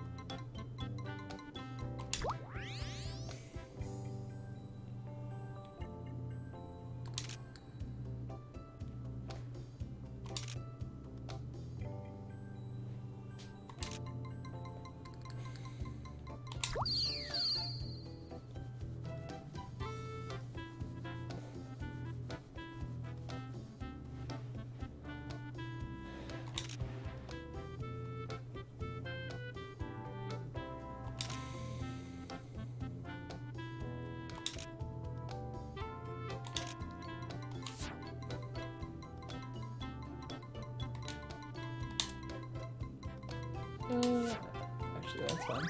Actually, that's fine.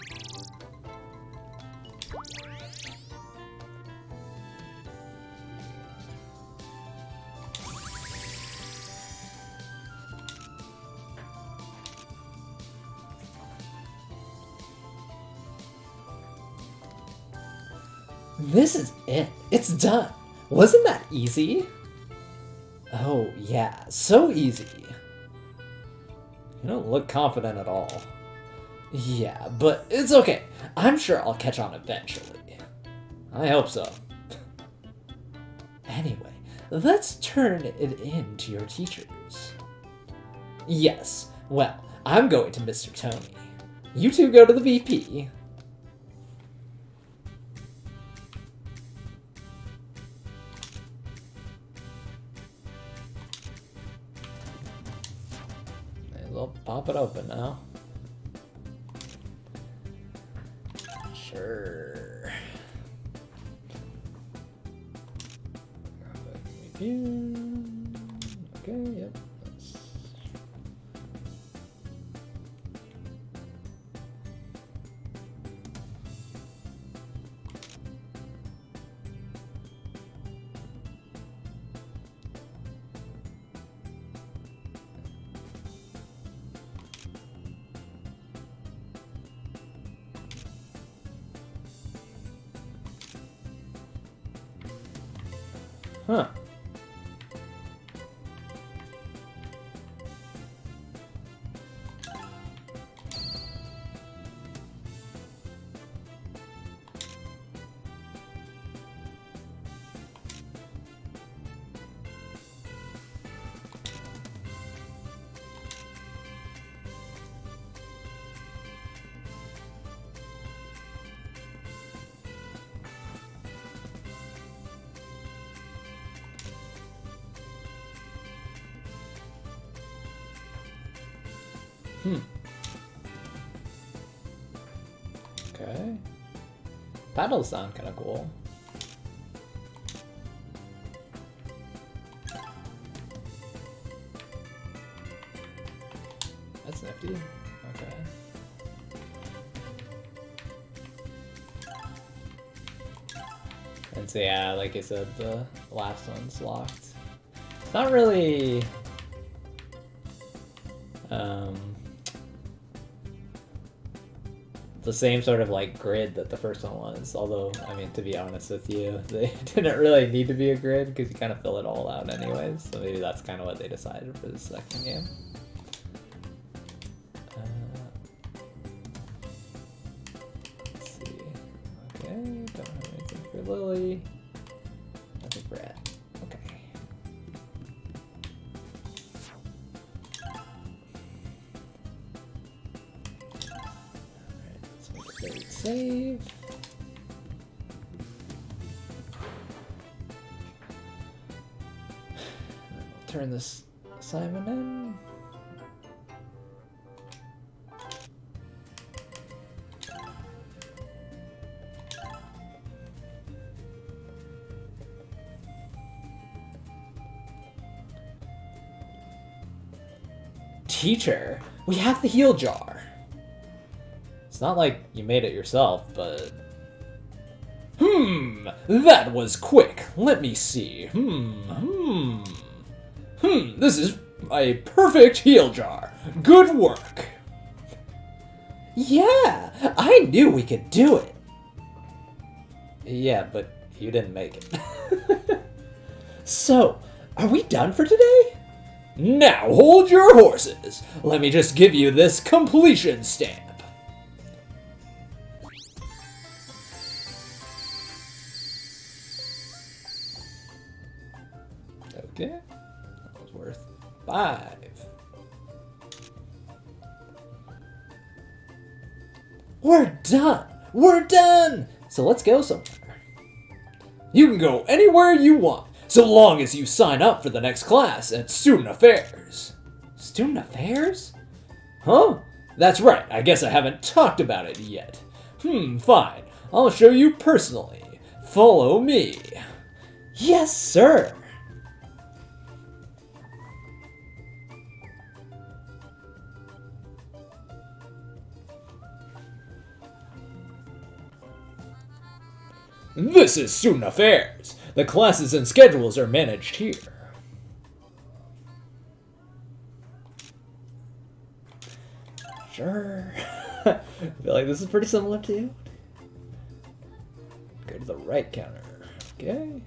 This is it. It's done. Wasn't that easy? Oh, yeah. So easy. You don't look confident at all. Yeah, but it's okay. I'm sure I'll catch on eventually. I hope so. Anyway, let's turn it in to your teachers. Yes, well, I'm going to Mr. Tony. You two go to the VP. May as well pop it open now. Sure. Okay, yep. Huh. Okay. Paddles sound kind of cool. 50. Okay. And so yeah, like I said, the last one's locked. It's not really the same sort of like grid that the first one was. Although, I mean, to be honest with you, they didn't really need to be a grid because you kind of fill it all out anyways. So maybe that's kind of what they decided for the second game. Let's see. Okay, don't have anything for Lily. Nothing for Ed. Okay. Alright, let's make a third save. I'll turn this assignment in. Teacher, we have the heal jar. It's not like you made it yourself, but... that was quick. Let me see. This is a perfect heal jar. Good work. Yeah, I knew we could do it. Yeah, but you didn't make it. So, are we done for today? Now hold your horses. Let me just give you this completion stamp. Okay, that was worth 5. We're done! We're done! So let's go somewhere. You can go anywhere you want, so long as you sign up for the next class at Student Affairs. Student Affairs? Huh? That's right, I guess I haven't talked about it yet. Fine. I'll show you personally. Follow me. Yes, sir. This is Student Affairs. The classes and schedules are managed here. Sure. I feel like this is pretty similar to you. Go to the right counter. Okay.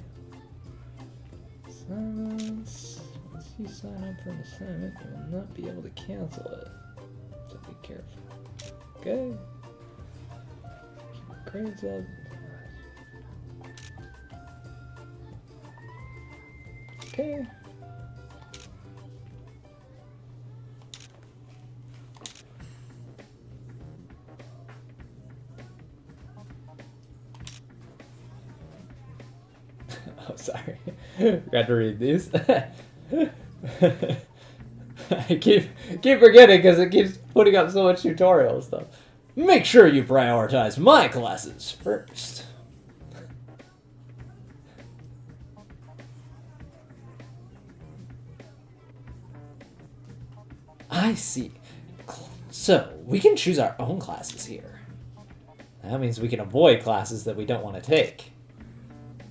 Assignments. Once you sign up for an assignment, you will not be able to cancel it. So be careful. Okay. Keep your grades up. Okay. Oh, sorry. Forgot to read these. I keep forgetting because it keeps putting up so much tutorial stuff. Make sure you prioritize my classes first. I see. So, we can choose our own classes here. That means we can avoid classes that we don't want to take.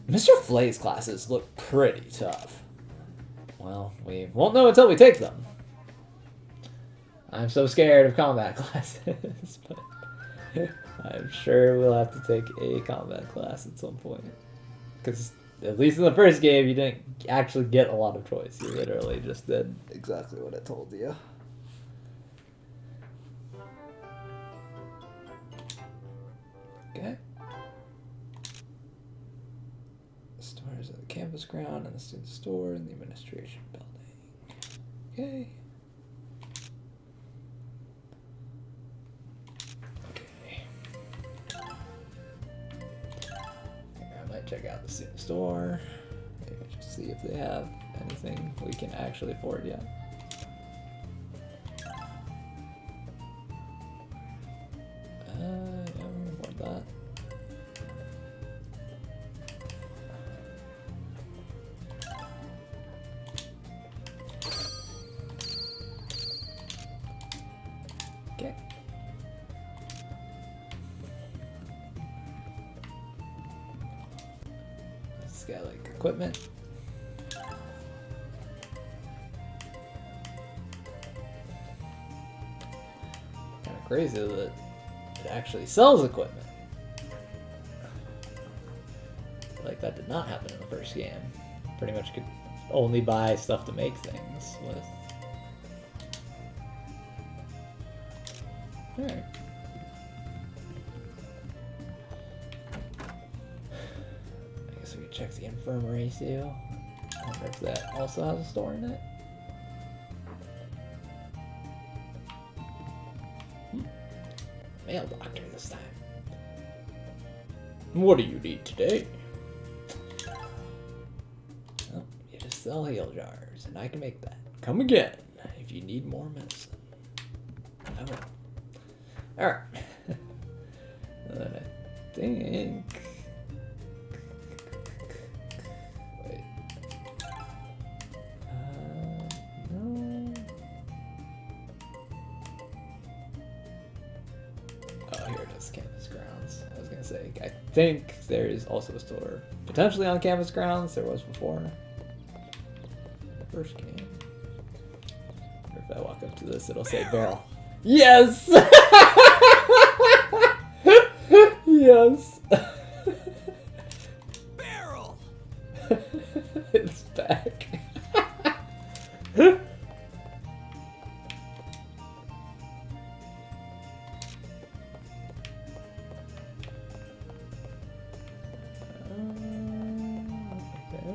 Mr. Flay's classes look pretty tough. Well, we won't know until we take them. I'm so scared of combat classes, but I'm sure we'll have to take a combat class at some point. Because at least in the first game, you didn't actually get a lot of choice. You literally just did exactly what it told you. Okay. Stores at the campus ground and the student store and the administration building. Okay. Okay. I might check out the student store. Maybe just see if they have anything we can actually afford yet. Yeah, we can afford that. got like equipment. Kind of crazy that it actually sells equipment. Like that did not happen in the first game. Pretty much could only buy stuff to make things with. Alright. I guess we could check the infirmary too. I wonder if that also has a store in it. Male doctor this time. What do you need today? Oh, you just sell heal jars, and I can make that. Come again if you need more medicine. I will. Alright. And then I think... Wait. No. Oh, here it is, Campus Grounds. I was gonna say, I think there is also a store potentially on Campus Grounds. There was before. The first game. I wonder if I walk up to this, it'll say barrel. Yes! Yes! Barrel! It's back. Okay. I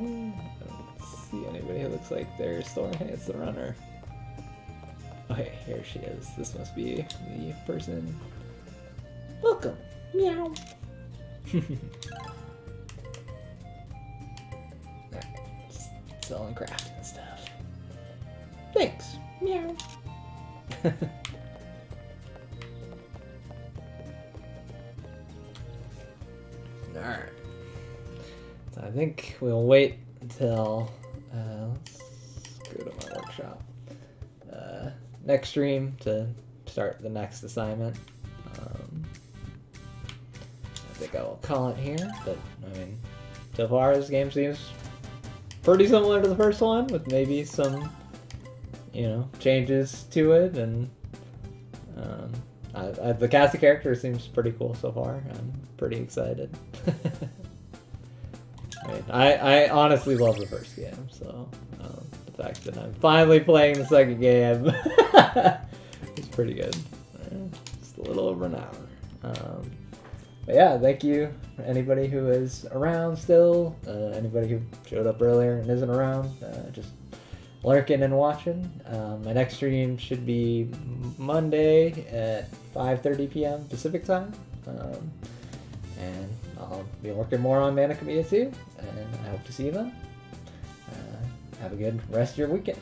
don't see anybody who looks like their store. Hey, it's the runner. Okay, here she is. This must be the person. Welcome. Meow. Alright, just selling craft and stuff. Thanks. Meow. Alright. So I think we'll wait until let's go to my workshop. Next stream to start the next assignment. I think I will call it here, but I mean, so far this game seems pretty similar to the first one, with maybe some, you know, changes to it, and the cast of characters seems pretty cool so far. I'm pretty excited. I mean, I honestly love the first game, so the fact that I'm finally playing the second game is pretty good. Just a little over an hour. But yeah, thank you for anybody who is around still, anybody who showed up earlier and isn't around, just lurking and watching. My next stream should be Monday at 5:30 p.m. Pacific time, and I'll be working more on Khemia too, and I hope to see you then. Have a good rest of your weekend.